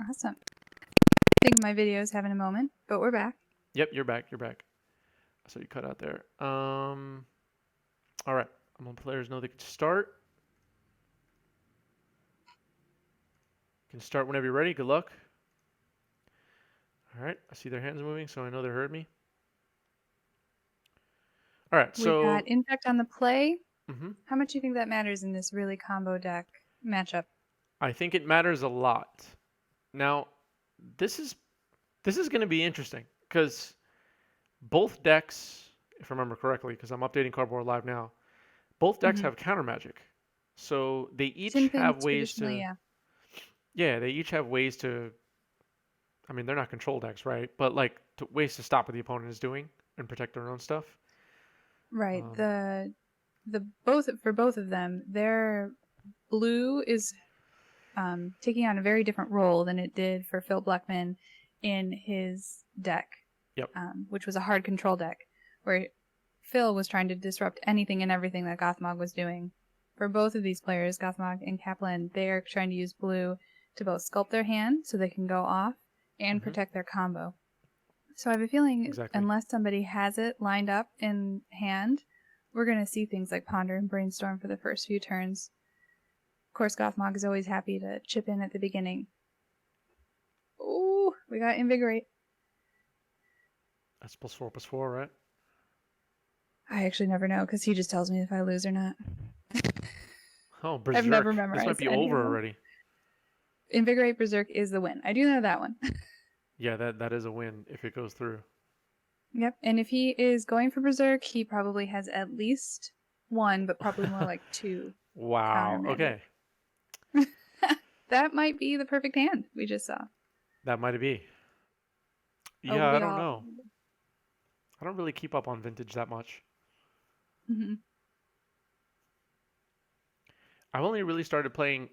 Awesome. I think my video is having a moment, but we're back. Yep, you're back. You're back. So you cut out there. All right. I'm gonna players know they can start. Can start whenever you're ready. Good luck. All right. I see their hands moving, so I know they heard me. All right. We got So, Infect on the play. mhm. How much do you think that matters in this really combo deck matchup? I think it matters a lot. Now, this is this is going to be interesting because both decks, if I remember correctly, because I'm updating Cardboard Live now, both decks Mm-hmm. have counter magic. So they each Tin have ways traditionally, to, yeah. yeah, they each have ways to. I mean, they're not control decks, right? But like ways to stop what the opponent is doing and protect their own stuff. Right. Um, The both for both of them, their blue is taking on a very different role than it did for Phil Blackman in his deck, yep. which was a hard control deck, where Phil was trying to disrupt anything and everything that Gothmog was doing. For both of these players, Gothmog and Kaplan, they are trying to use blue to both sculpt their hand so they can go off and Hmm. protect their combo. So I have a feeling, Exactly. unless somebody has it lined up in hand, we're going to see things like Ponder and Brainstorm for the first few turns. Of course, Gothmog is always happy to chip in at the beginning. Ooh, we got Invigorate. That's +4/+4, right? I actually never know because he just tells me if I lose or not. Oh, I've never Berserk. This might memorized be any of over them. already. Invigorate Berserk is the win. I do know that one. Yeah, that is a win if it goes through. Yep, and if he is going for Berserk, he probably has at least one, but probably more like two counter Wow. magic. Okay. That might be the perfect hand we just saw. That might be. Oh, Yeah, I we don't all. know. I don't really keep up on vintage that much. Mm-hmm. I've only really started paying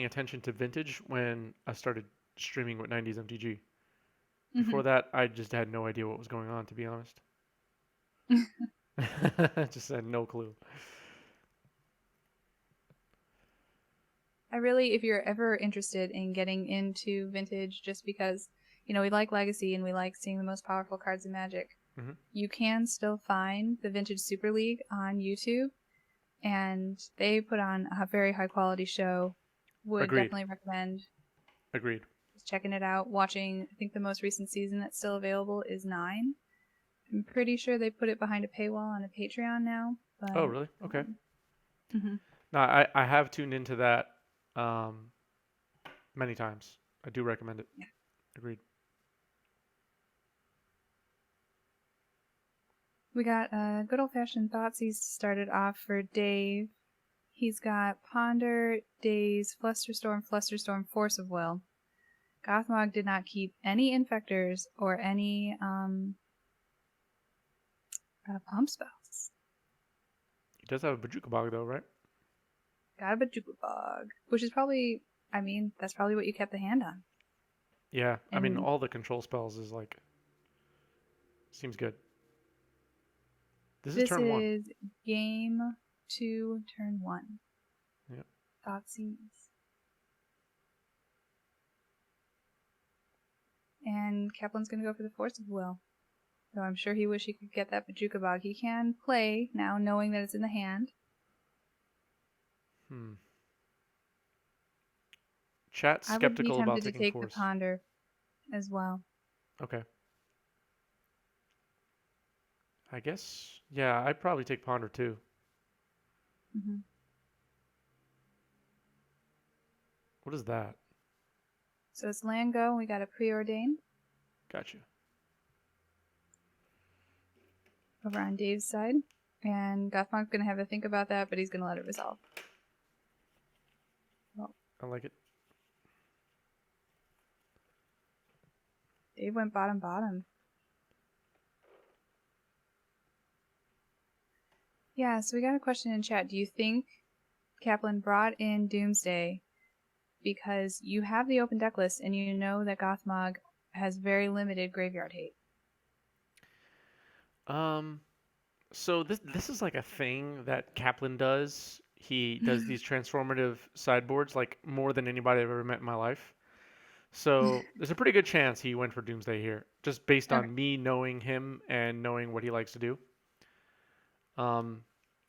attention to vintage when I started streaming with 90s MTG. Mm-hmm. Before that, I just had no idea what was going on, to be honest. Just had no clue. I really, if you're ever interested in getting into Vintage, just because, we like Legacy and we like seeing the most powerful cards in Magic, Hmm. you can still find the Vintage Super League on YouTube, and they put on a very high quality show. Would Agreed. definitely recommend Agreed. just checking it out. Watching, I think the most recent season that's still available is 9. I'm pretty sure they put it behind a paywall on a Patreon now, Oh, but really? Okay. mhm. No, I have tuned into that um, many times. I do recommend it. Agreed. We got good old fashioned Thoughtseize started off for Dave. He's got Ponder, Daze, Flusterstorm, Force of Will. Gothmog did not keep any Infectors or any pump spells. He does have a Bajuka Bog, though, right? Got a Bajuka Bog, which is probably, that's probably what you kept the hand on. Yeah. I mean, And all the control spells is like seems good. This is this turn one. is game 2, turn 1. Yeah. Thoughtseize. And Kaplan's going to go for the Force of Will. So I'm sure he wish he could get that Bajuka Bog. He can play now, knowing that it's in the hand. Hmm. Chat I would be skeptical about tempted to taking take the force. Ponder as well. Okay. I guess. Yeah, I'd probably take Ponder too. Mm-hmm. What is that? So it's land go. We got a preordain Gotcha. over on Dave's side. And Gothmog's going to have to think about that, but he's going to let it resolve. Well, I like it. Dave went bottom. Yeah, so we got a question in chat. Do you think Kaplan brought in Doomsday because you have the open deck list and you know that Gothmog has very limited graveyard hate? Um. So this is like a thing that Kaplan does. He does these transformative sideboards like more than anybody I've ever met in my life. So there's a pretty good chance he went for Doomsday here, just based Okay. on me knowing him and knowing what he likes to do. Um,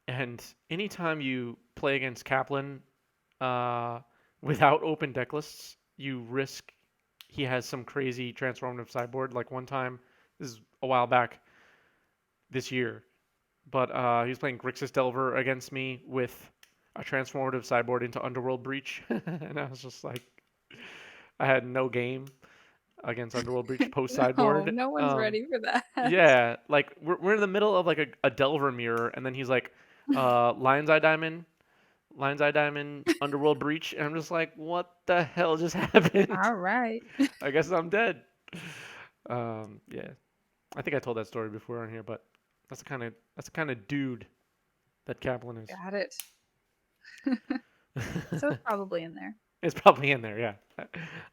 and anytime you play against Kaplan uh, without open deck lists, you risk he has some crazy transformative sideboard. Like one time, this is a while back this year, but he was playing Grixis Delver against me with a transformative sideboard into Underworld Breach, and I was just like, I had no game against Underworld Breach post No, sideboard. no one's ready for that. Yeah, like we're in the middle of like a Delver mirror, and then he's like, Lion's Eye Diamond, Underworld Breach, and I'm just like, what the hell just happened? All right. I guess I'm dead. Yeah, I think I told that story before on here, but that's the kind of dude that Kaplan is. Got it. So it's probably in there. It's probably in there, yeah. I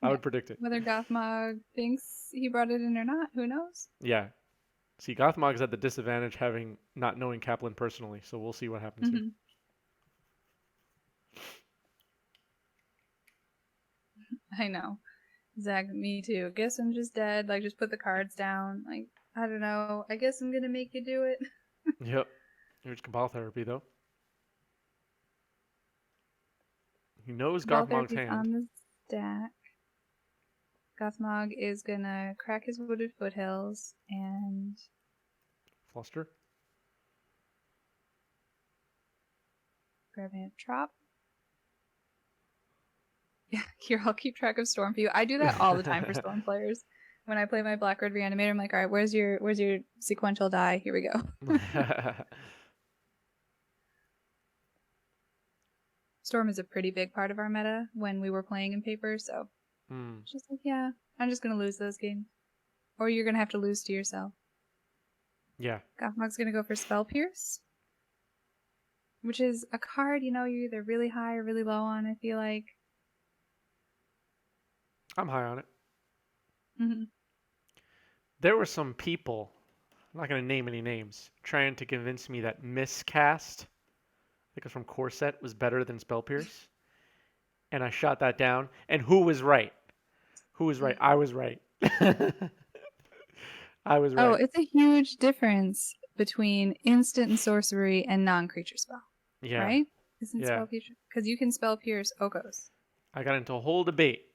Yeah. would predict it. Whether Gothmog thinks he brought it in or not, who knows? Yeah. See, Gothmog is at the disadvantage having not knowing Kaplan personally, so we'll see what happens here. Hmm. I know. Zach, me too. Guess I'm just dead. Like, just put the cards down. Like, I don't know. I guess I'm gonna make you do it. Yep. Here's Cabal Therapy, though. He knows Cabal Gothmog's Therapy's hand. on the stack. Gothmog is gonna crack his Wooded Foothills and Fluster. grabbing a Trop. Yeah, here, I'll keep track of Storm for you. I do that all the time for Storm players. When I play my Black Red Reanimator, I'm like, all right, where's your sequential die? Here we go. Storm is a pretty big part of our meta when we were playing in paper, so it's just like, yeah, I'm just gonna lose those games. Or you're gonna have to lose to yourself. Yeah. Gothmog's gonna go for Spell Pierce, which is a card, you're either really high or really low on, I feel like. I'm high on it. Mm-hmm. There were some people, I'm not going to name any names, trying to convince me that Miscast, I think it's from Corset, was better than Spell Pierce. And I shot that down. And who was right? Who was right? I was right. I was Oh, right. it's a huge difference between instant and sorcery and non-creature spell, Yeah. right? Isn't Yeah. Spell Pierce? Because you can Spell Pierce Okos. I got into a whole debate.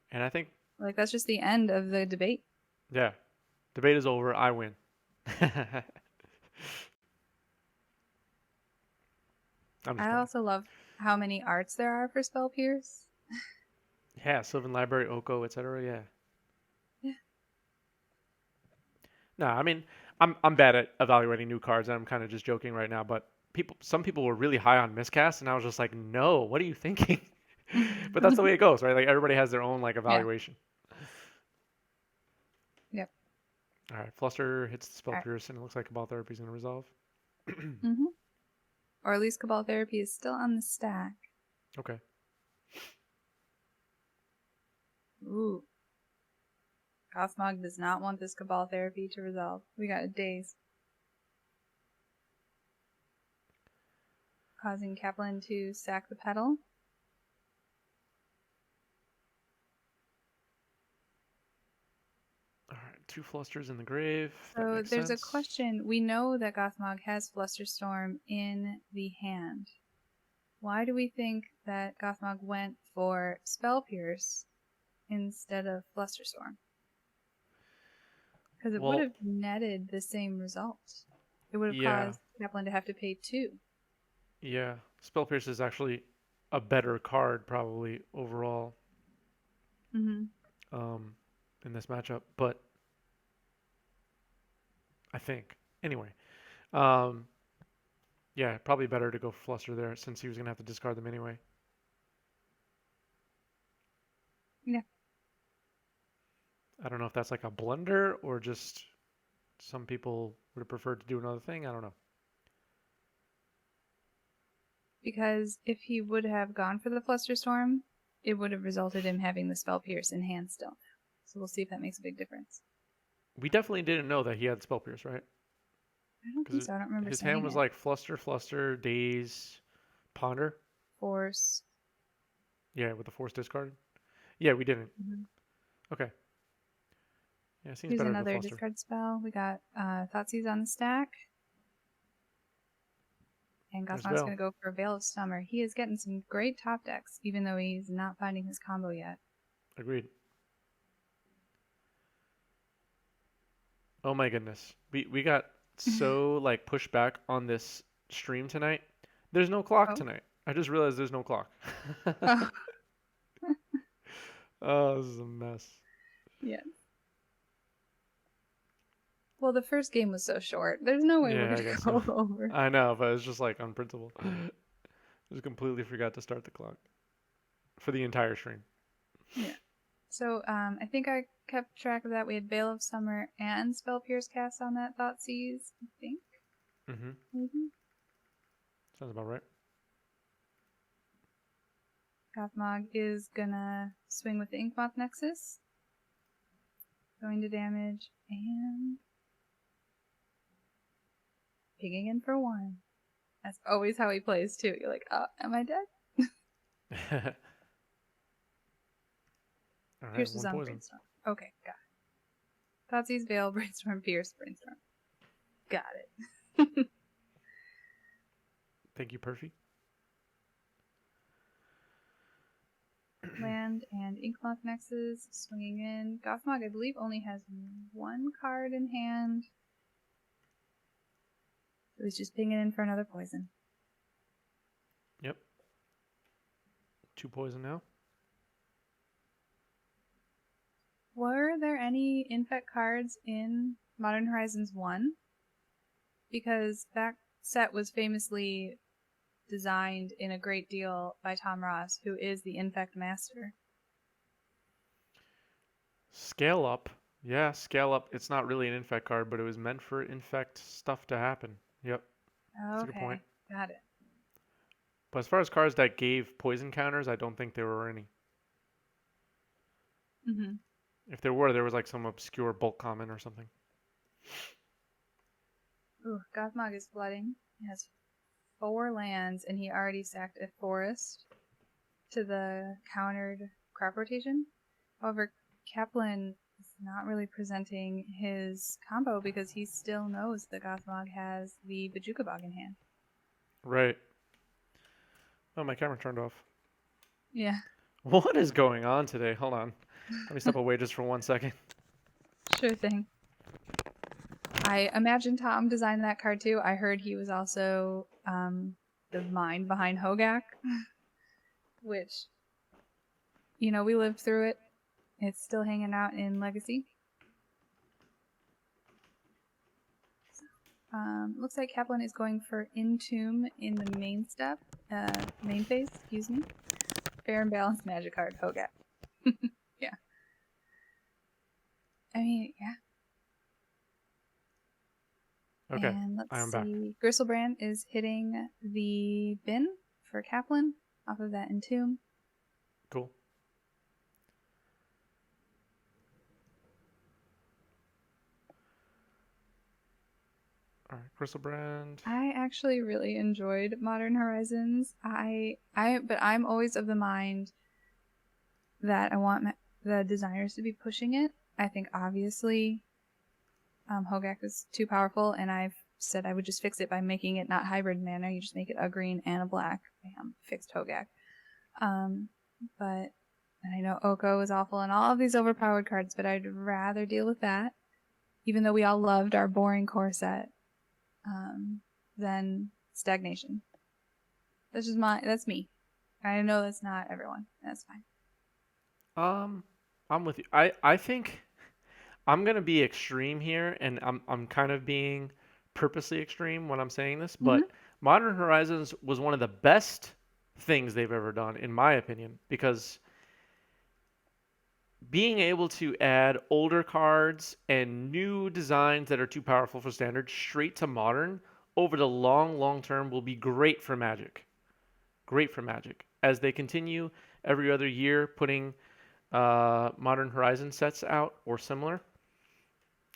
And I think, Like, that's just the end of the debate. yeah, debate is over. I win. I'm just I playing. also love how many arts there are for Spell Pierce. Yeah, Sylvan Library, Oko, etc. Yeah. Yeah. No, I mean, I'm bad at evaluating new cards, and I'm kind of just joking right now. But some people were really high on miscast, and I was just like, no, what are you thinking? But that's the way it goes, right? Like everybody has their own like Yeah. evaluation. Yep. All right, Fluster hits the Spell All right. Pierce, and it looks like Cabal Therapy is gonna resolve. Mm-hmm. Or at least Cabal Therapy is still on the stack. Okay. Ooh. Gothmog does not want this Cabal Therapy to resolve. We got a daze. Causing Kaplan to sack the pedal. All right, 2 Flusters in the grave. That So makes there's a sense. question. We know that Gothmog has Flusterstorm in the hand. Why do we think that Gothmog went for Spell Pierce instead of Flusterstorm? Because it would Well, have netted the same result. It would have yeah, caused Kaplan to have to pay 2. yeah. Spell Pierce is actually a better card probably overall Mm-hmm. um, in this matchup, but I think anyway. Um, yeah, probably better to go Fluster there since he was gonna have to discard them anyway. Yeah. I don't know if that's like a blunder or just some people would have preferred to do another thing. I don't know. Because if he would have gone for the Flusterstorm, it would have resulted in having the Spell Pierce in hand still. So we'll see if that makes a big difference. We definitely didn't know that he had Spell Pierce, right? I don't think Because so. I don't remember his hand saying was it. like Fluster, Fluster, Daze, Ponder. Force. Yeah, with the Force discarded. Yeah, we didn't. Mhm. Okay. Yeah, it seems Here's better to another fluster. discard spell. We got Thoughtseize on the stack. And There's Gothmog's Veil. going to go for Veil of Summer. He is getting some great top decks, even though he's not finding his combo yet. Agreed. Oh my goodness. We got so like pushed back on this stream tonight. There's no clock Oh. tonight. I just realized there's no clock. Oh. Oh, this is a mess. Yeah. Well, the first game was so short. There's no way we're Yeah, going I guess to so. go over. I know, but it's just like on principle. Just completely forgot to start the clock for the entire stream. Yeah. So I think I kept track of that. We had Veil of Summer and Spell Pierce cast on that Thoughtseize, I think. Mm-hmm. Maybe. Sounds about right. Gothmog is going to swing with the Inkmoth Nexus. Going to damage and pigging in for 1. That's always how he plays too. You're like, oh, am I dead? All right, Pierce is one on poison. Brainstorm. Okay, got it. Thoughtseize, Veil, Brainstorm, Pierce, Brainstorm. Got it. Thank you, Perfy. Land and Inkmoth Nexus swinging in. Gothmog, I believe, only has 1 card in hand. So he's just pinging in for another poison. Yep. 2 poison now. Were there any Infect cards in Modern Horizons 1? Because that set was famously designed in a great deal by Tom Ross, who is the Infect master. Scale up. Yeah, scale up. It's not really an infect card, but it was meant for infect stuff to happen. Yep, that's a good point. Okay, got it. But as far as cards that gave poison counters, I don't think there were any. Mm-hmm. If there were, there was like some obscure bulk common or something. Ooh, Gothmog is flooding. He has 4 lands, and he already sacked a forest to the countered crop rotation. However, Kaplan is not really presenting his combo because he still knows that Gothmog has the Bajuka Bog in hand. Right. Oh, my camera turned off. Yeah. What is going on today? Hold on. Let me step away just for 1 second. Sure thing. I imagine Tom designed that card too. I heard he was also the mind behind Hogak, which, you know, we lived through it. It's still hanging out in Legacy. Looks like Kaplan is going for Entomb in the main step, main phase, excuse me. Fair and balanced magic card, Hogak. Yeah. I mean, yeah. Okay, And I am let's back. see. Gristlebrand is hitting the bin for Kaplan off of that Entomb. Cool. All right, Crystal Brand. I actually really enjoyed Modern Horizons. But I'm always of the mind that I want the designers to be pushing it. I think obviously Hogak is too powerful, and I've said I would just fix it by making it not hybrid mana. You just make it a green and a black. Bam, fixed Hogak. But and I know Oko is awful and all of these overpowered cards, but I'd rather deal with that, even though we all loved our boring core set, than stagnation. That's me. I know that's not everyone. That's fine. I'm with you. I think I'm gonna be extreme here, and I'm kind of being purposely extreme when I'm saying this, Mm-hmm. but Modern Horizons was one of the best things they've ever done, in my opinion, because being able to add older cards and new designs that are too powerful for standard straight to modern over the long term will be great for Magic. Great for Magic as they continue every other year putting Modern Horizon sets out or similar.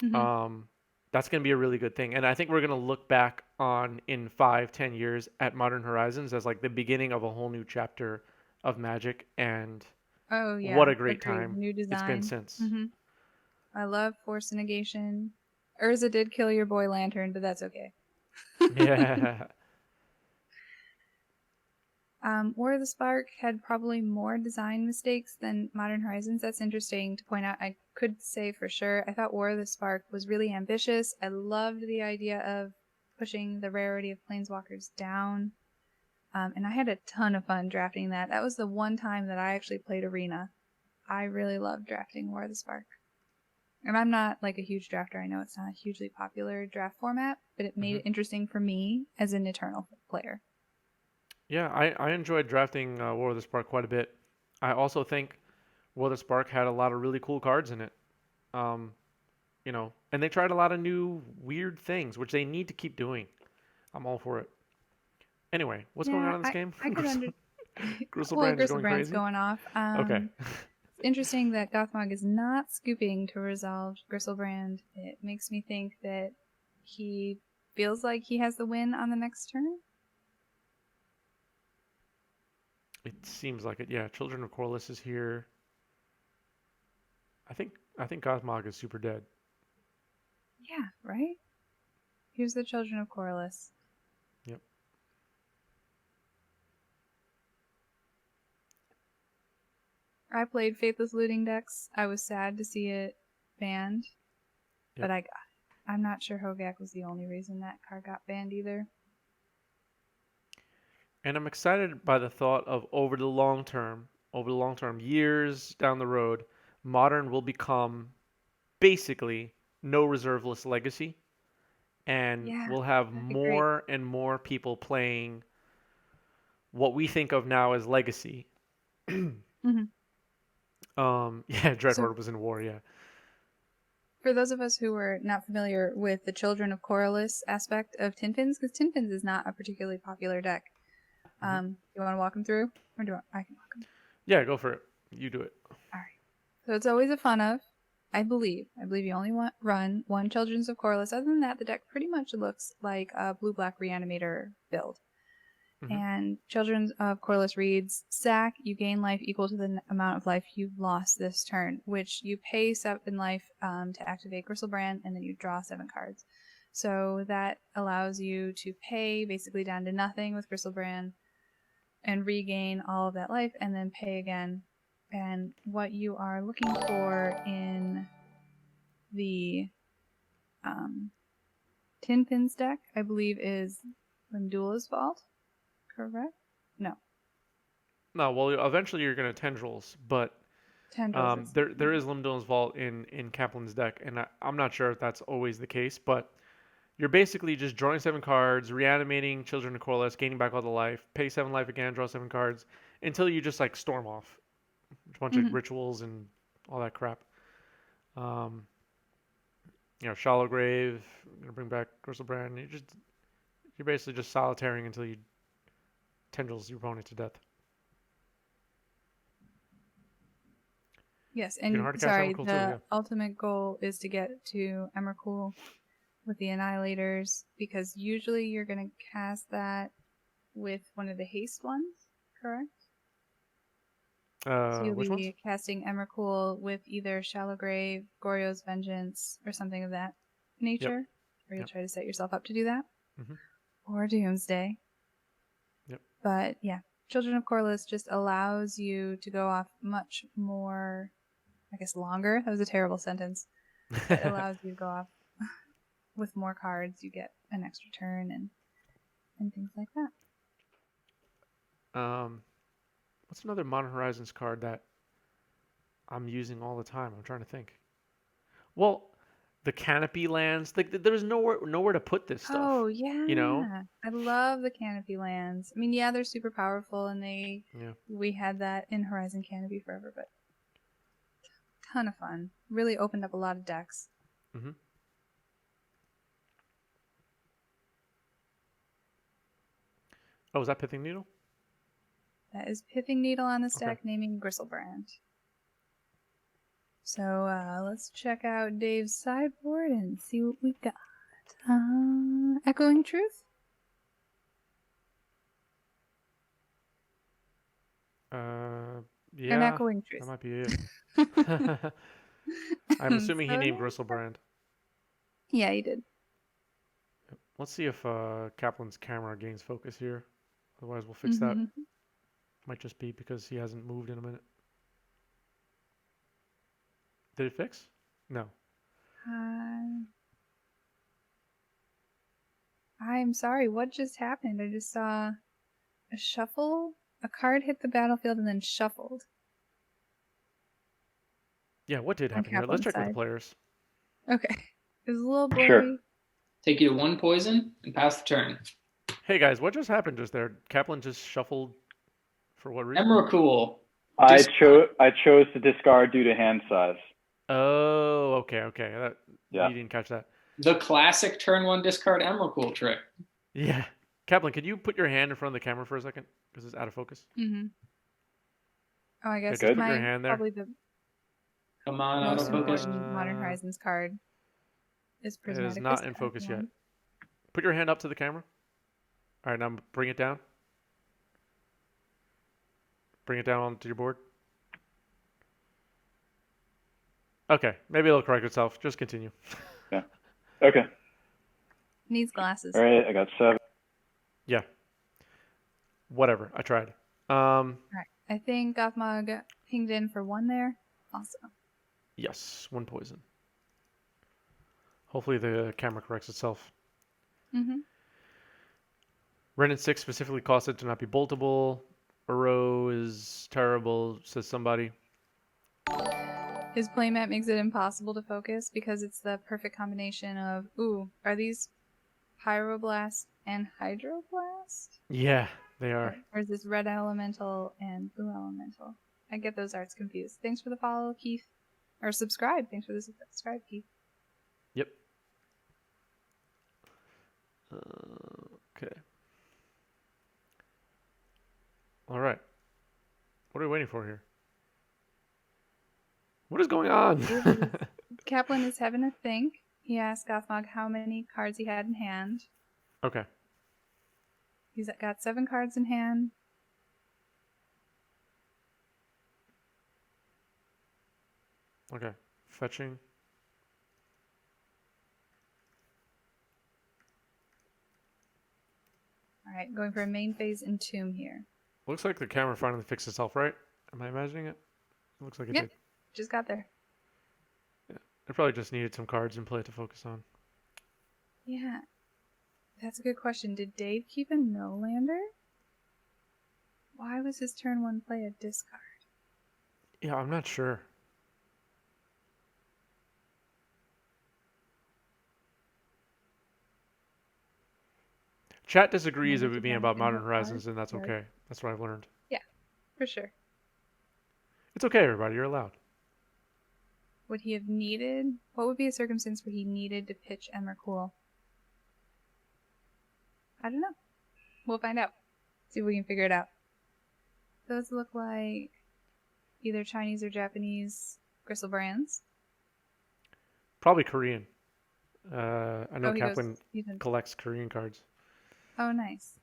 Mm-hmm. Um, that's going to be a really good thing. And I think we're going to look back on in 5, 10 years at Modern Horizons as like the beginning of a whole new chapter of Magic. And Oh what yeah, a great agreed. time New it's been design. since. I love Force Negation. Urza did kill your boy Lantern, but that's okay. Yeah. War of the Spark had probably more design mistakes than Modern Horizons. That's interesting to point out. I could say for sure. I thought War of the Spark was really ambitious. I loved the idea of pushing the rarity of Planeswalkers down. And I had a ton of fun drafting that. That was the one time that I actually played Arena. I really loved drafting War of the Spark. And I'm not like a huge drafter. I know it's not a hugely popular draft format, but it made hmm it interesting for me as an Eternal player. Yeah, I enjoyed drafting War of the Spark quite a bit. I also think War of the Spark had a lot of really cool cards in it. Um, and they tried a lot of new weird things, which they need to keep doing. I'm all for it. Anyway, what's going on Yeah, in this game? I could under. Well, Gristlebrand is going Gristlebrand's crazy. going off. Okay. It's interesting that Gothmog is not scooping to resolve Gristlebrand. It makes me think that he feels like he has the win on the next turn. It seems like it. Yeah, Children of Corliss is here. I think Gothmog is super dead. Yeah, right? Here's the Children of Corliss. Yep. I played Faithless Looting decks. I was sad to see it banned, Yep. but I'm not sure Hogak was the only reason that card got banned either. And I'm excited by the thought of over the long term, years down the road, Modern will become basically no reserve list legacy, and Yeah, we'll have that'd be great. more and more people playing what we think of now as legacy. hmm Yeah, So, Dreadhorde was in war. Yeah. for those of us who are not familiar with the Children of Corliss aspect of Tinpins, because Tinpins is not a particularly popular deck, hmm you want to walk them through, or do I can walk them? Yeah, go for it. You do it. All right. So it's always a fun of. I believe you only run one Children's of Corliss. Other than that, the deck pretty much looks like a blue-black Reanimator build. hmm And Children of Corliss reads, sack, you gain life equal to the amount of life you've lost this turn, which you pay 7 life to activate Gristlebrand, and then you draw 7 cards. So that allows you to pay basically down to nothing with Gristlebrand and regain all of that life, and then pay again. And what you are looking for in the um, Tin Pins deck, I believe, is Limdula's Vault, correct? No, No, well, eventually you're gonna tendrils, but Tendrils is there is Limdol's Vault in Kaplan's deck, and I'm not sure if that's always the case, but you're basically just drawing 7 cards, reanimating Children of Corliss, gaining back all the life, pay 7 life again, draw 7 cards, until you just like storm off a bunch of mm-hmm. rituals and all that crap. Um, Shallow Grave, gonna bring back Gristlebrand. You're basically just solitaring until you tendrils your opponent to death. Yes, You can and hard cast sorry, Emrakul too, the yeah. ultimate goal is to get to Emrakul with the Annihilators, because usually you're going to cast that with one of the haste ones, correct? So you'll Which ones? be casting Emrakul with either Shallow Grave, Goryo's Vengeance, or something of that Yep. nature, or you'll Yep. try to set yourself up to do that, hmm or Doomsday. Yep. But yeah, Children of Corliss just allows you to go off much more, I guess, longer. That was a terrible sentence. But it allows you to go off with more cards. You get an extra turn and things like that. um, what's another Modern Horizons card that I'm using all the time? I'm trying to think. Well, the canopy lands. Like there's nowhere to put this stuff. Oh You know? yeah, I love the Canopy lands. I mean, yeah, they're super powerful, and Yeah. we had that in Horizon Canopy forever, but ton of fun. Really opened up a lot of decks. hmm Oh, is that Pithing Needle? That is Pithing Needle on this Okay. deck, naming Gristlebrand. So let's check out Dave's sideboard and see what we got. Echoing Truth. Uh, An Yeah, echoing that truth. might be it. I'm assuming he So, named Gristlebrand. yeah, he did. Let's see if Kaplan's camera gains focus here. Otherwise, we'll fix that. Hmm. Might just be because he hasn't moved in a minute. Did it fix? No. Uh, I'm sorry, what just happened? I just saw a shuffle. A card hit the battlefield and then shuffled Yeah, what did on happen here? Let's Kaplan's check with the side. players. Okay. It was a little Sure. blurry. Take you to 1 poison and pass the turn. Hey guys, what just happened just there? Kaplan just shuffled for what reason? Emrakul. I chose to discard due to hand size. Oh, okay. Yeah. You didn't catch that. The classic turn 1 discard Emrakul trick. Yeah. Kaplan, could you put your hand in front of the camera for a second? Because it's out of focus. Mm-hmm. Oh, I guess Okay, just put your my hand there. probably the Come on, most autofocus. important Modern Horizons card is It is Prismatic not Vista. in focus yet. One. Put your hand up to the camera. All right, now bring it down. Bring it down onto your board. Okay, maybe it'll correct itself. Just continue. Okay. Needs glasses. All right. I got 7. Yeah. Whatever. I tried. Alright. I think Gothmog pinged in for 1 there. Also. Yes, 1 poison. Hopefully the camera corrects itself. Mm-hmm. Renin 6 specifically caused it to not be boltable. Uro is terrible, says somebody. His playmat makes it impossible to focus because it's the perfect combination of, ooh, are these Pyroblast and Hydroblast? Yeah, they are. Or is this Red Elemental and Blue Elemental? I get those arts confused. Thanks for the follow, Keith. Or subscribe. Thanks for the subscribe, Keith. Yep. Okay. All right. What are we waiting for here? What is going on? Kaplan is having a think. He asked Gothmog how many cards he had in hand. Okay. He's got 7 cards in hand. Okay. Fetching. Alright, going for a main phase Entomb here. Looks like the camera finally fixed itself, right? Am I imagining it? It looks like it Yep. did. Just got there. I probably just needed some cards in play to focus on. Yeah. That's a good question. Did Dave keep a no-lander? Why was his turn 1 play a discard? Yeah, I'm not sure. Chat disagrees Maybe of it to being benefit about Modern both Horizons, sides? and that's Right. okay. That's what I've learned. For sure. It's okay, everybody. You're allowed. Would he have needed? What would be a circumstance where he needed to pitch Emrakul? I don't know. We'll find out. See if we can figure it out. Those look like either Chinese or Japanese Gristlebrand's. Probably Korean. I know Oh, Kaplan he does. collects Korean cards. Oh, nice.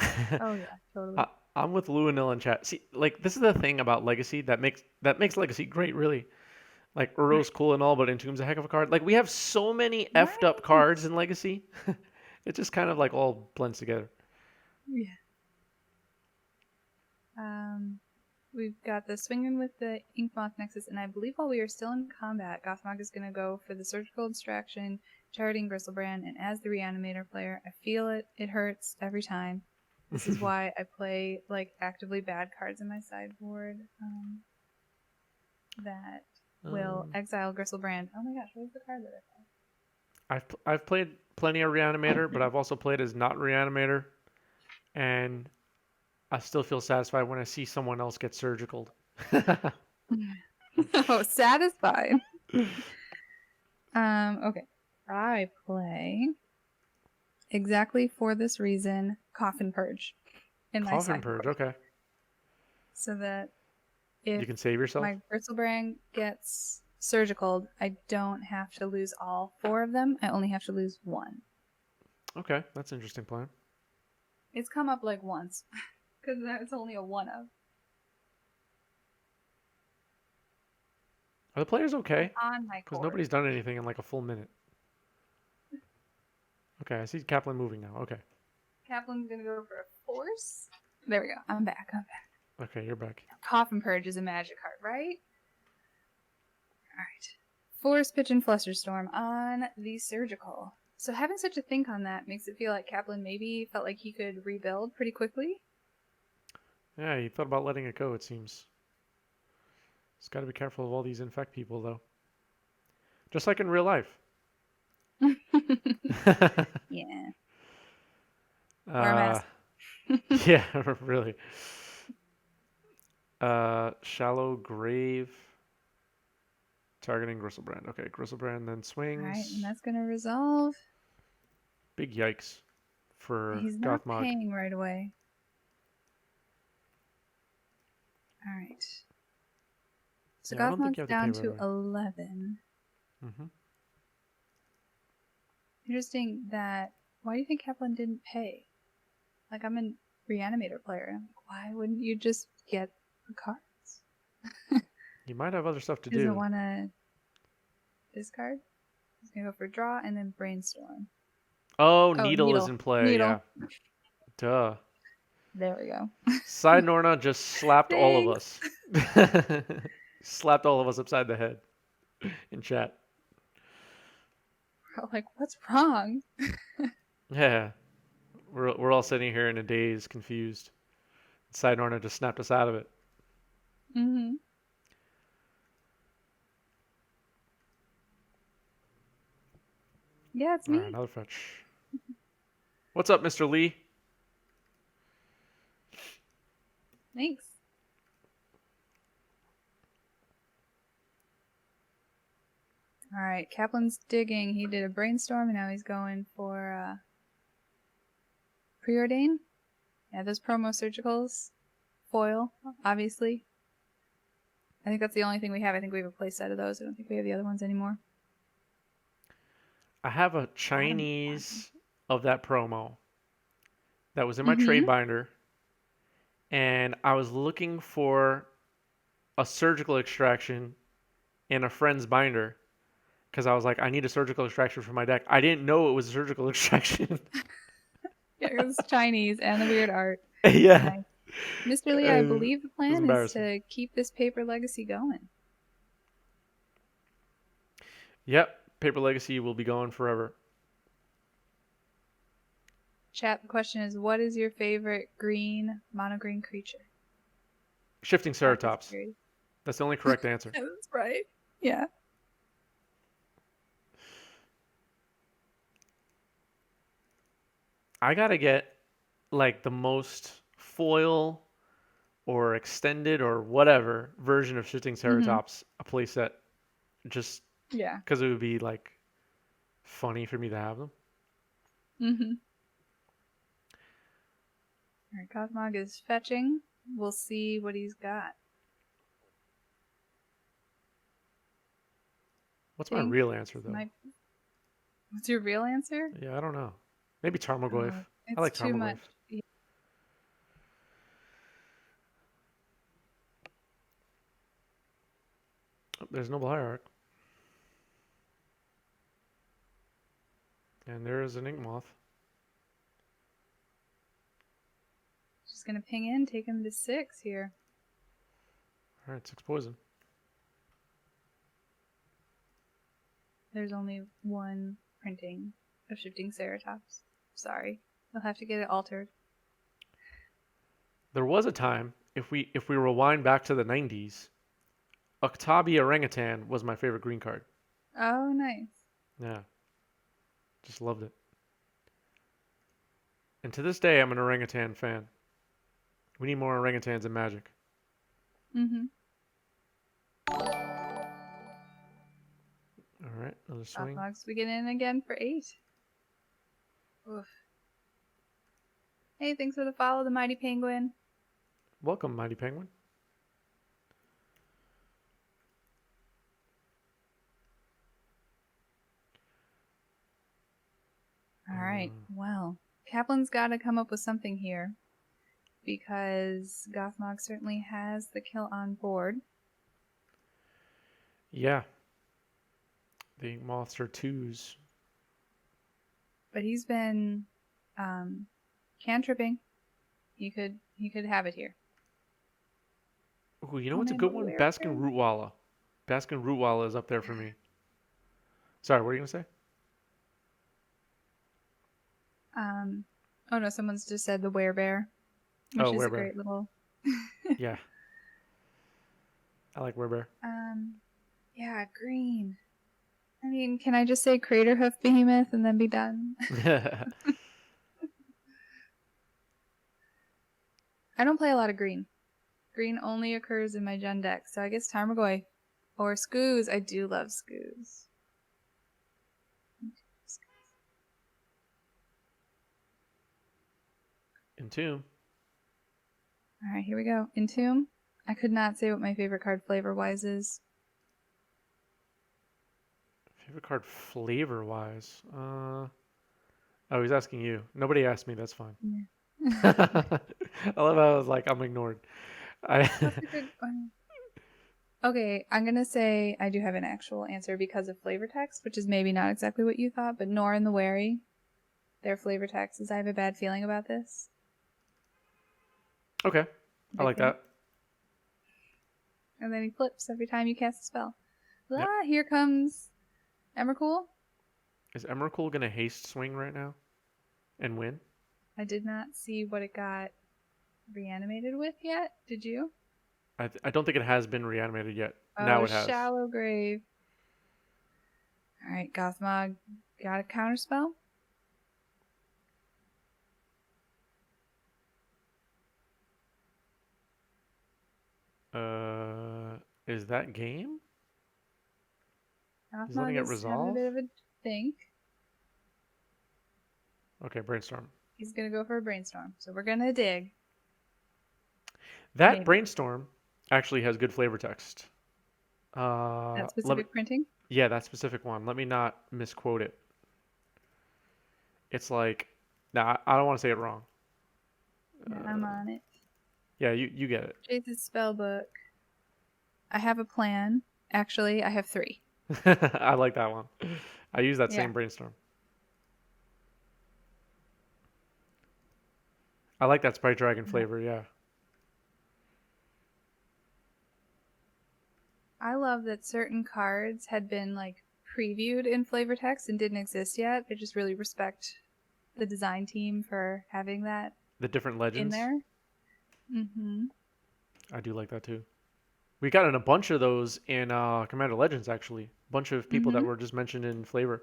Oh yeah, totally. I'm with Lou and Nil in chat. See, like this is the thing about Legacy that makes Legacy great, really. Like Uro's cool and all, but Entomb's a heck of a card. Like we have so many effed up Right. cards in Legacy. It just kind of like all blends together. Yeah. We've got the swinging with the Inkmoth Nexus, and I believe while we are still in combat, Gothmog is going to go for the Surgical Distraction, Charting Bristlebrand, and as the Reanimator player, I feel it. It hurts every time. This is why I play like actively bad cards in my sideboard that will exile Gristlebrand. Oh my gosh, what was the card that I played? I've played plenty of Reanimator, but I've also played as not Reanimator, and I still feel satisfied when I see someone else get surgical. Oh, satisfied. Okay. I play exactly for this reason Coffin Purge in my Coffin sideboard. Purge, okay. So that if You can save yourself. my Bristlebrand gets surgical, I don't have to lose all 4 of them. I only have to lose 1. Okay, that's an interesting plan. It's come up like once because it's only a 1 of. Are the players okay? on my Because court. nobody's done anything in like a full minute. Okay, I see Kaplan moving now. Okay. Kaplan's gonna go for a force. There we go. I'm back. Okay, you're back. Coffin Purge is a magic card, right? Alright. Force, Pitch, and Flusterstorm on the Surgical. So having such a think on that makes it feel like Kaplan maybe felt like he could rebuild pretty quickly. Yeah, he thought about letting it go, it seems. He's got to be careful of all these infect people, though. Just like in real life. Yeah. Wear a mask. Yeah, really. Shallow Grave. Targeting Gristlebrand. Okay, Gristlebrand then swings. Alright, and that's gonna resolve. Big yikes for He's not Gothmog. paying right away. Alright. So Yeah, I don't think Gothmog's you have down to pay to right away. 11. Mm-hmm. Interesting that. Why do you think Kaplan didn't pay? Like, I'm a Reanimator player. I'm like, why wouldn't you just get the cards? You might have other stuff to Doesn't do. want to discard. He's gonna go for draw and then brainstorm. Oh, Oh, Needle is in play. Needle. Yeah. Duh. There we go. Side Norna just slapped all of Thanks. us. Slapped all of us upside the head in chat. We're all like, what's wrong? Yeah. We're all sitting here in a daze, confused. Side Norna just snapped us out of it. Mm-hmm. Yeah, it's All me. right, another fetch. What's up, Mr. Lee? Thanks. All right, Kaplan's digging. He did a brainstorm, and now he's going for preordain. Yeah, those promo surgicals, foil, obviously. I think that's the only thing we have. I think we have a play set of those. I don't think we have the other ones anymore. I have a Chinese of that promo that was in my trade binder, and I was looking for a surgical extraction in a friend's binder because I was like, I need a surgical extraction for my deck. I didn't know it was a surgical extraction. Yeah, it was Chinese and the weird art. Yeah. Nice. Mr. Lee, I believe the plan is embarrassing. to keep this paper legacy going. Yep. Paper Legacy will be going forever. Chat, the question is, what is your favorite green, mono-green creature? Shifting Ceratops. Curious. That's the only correct answer. That's right. Yeah. I gotta get like the most foil or extended or whatever version of Shifting Ceratops a playset, just Yeah. because it would be like funny for me to have them. Mm-hmm. All right, Cosmog is fetching. We'll see what he's got. What's my real answer though? What's your real answer? Yeah, I don't know. Maybe Tarmogoyf. It's I like too Tarmogoyf. much. Yeah. Oh, there's Noble Hierarch. And there is an Ink Moth. Just gonna ping in, take him to 6 here. All right, 6 poison. There's only one printing of Shifting Ceratops. Sorry. You'll have to get it altered. There was a time, if we rewind back to the 90s, Octabi Orangutan was my favorite green card. Oh, nice. Yeah. Just loved it. And to this day, I'm an orangutan fan. We need more orangutans in Magic. Mm-hmm. All right, another swing. Cosmogs, we get in again for 8. Oof. Hey, thanks for the follow, the Mighty Penguin. Welcome, Mighty Penguin. All right, well, Kaplan's got to come up with something here because Gothmog certainly has the kill on board. Yeah. The moths are 2s. But he's been cantripping. He could have it here. Ooh, you know what's a good Commander one? Werebear. Baskin Rootwalla. Baskin Rootwalla is up there for me. Sorry, what were you gonna say? Oh no, someone's just said the werebear, which Oh, is a Werebear. great little. Yeah, I like Werebear. Yeah, green. I mean, can I just say Craterhoof Behemoth and then be done? I don't play a lot of green. Green only occurs in my gen deck, so I guess Tarmogoyf or Skoos. I do love Skoos. Entomb. All right, here we go. Entomb. I could not say what my favorite card flavor-wise is. Favorite card flavor-wise? Oh, he's asking you. Nobody asked me. That's fine. Yeah. I love how I was like, I'm ignored. That's a good one. Okay, I'm gonna say I do have an actual answer because of flavor text, which is maybe not exactly what you thought, but Nor and the Wary, their flavor text is I have a bad feeling about this. Okay, I like that. And then he flips every time you cast a spell. Yep. Ah, here comes Emrakul. Is Emrakul gonna haste swing right now and win? I did not see what it got reanimated with yet. Did you? I don't think it has been reanimated yet. Oh, Now it has. Shallow Grave. All right, Gothmog got a counterspell. Is that game? He's Gothmog letting it is having a resolve? bit of a think. Okay, brainstorm. He's gonna go for a brainstorm. So we're gonna dig. That Maybe. brainstorm actually has good flavor text. That Let me, specific printing. yeah, that specific one. Let me not misquote it. It's like, nah, I don't want to say it wrong. Yeah, I'm on it. Yeah, you get it. Jace's spellbook. I have a plan. Actually, I have 3. I like that one. I use that Yeah. same brainstorm. I like that Sprite Dragon flavor, yeah. I love that certain cards had been like previewed in flavor text and didn't exist yet. I just really respect the design team for having that The different in legends. there. Mm-hmm. I do like that too. We got in a bunch of those in Commander Legends, actually. A bunch of people that were just mentioned in flavor.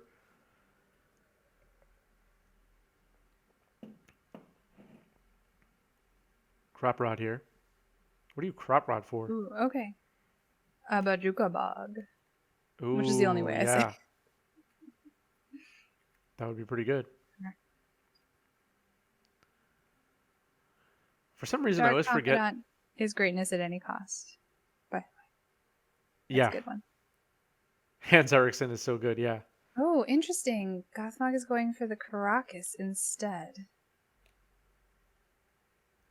Crop Rod here. What do you Crop Rod for? Ooh, okay. Bajuka Bog. Ooh, Which is the only way I say. That would be pretty good. For some reason, I always forget. Confidant is greatness at any cost. By the way. That's Yeah. a good one. Hans Eriksson is so good, yeah. Oh, interesting. Gothmog is going for the Caracas instead.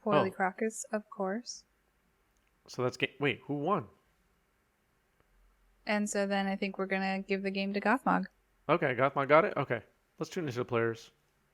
Poorly Crocus, of course. So that's game. Wait, who won? And so then I think we're going to give the game to Gothmog. Okay, Gothmog got it? Okay. Let's tune into the players.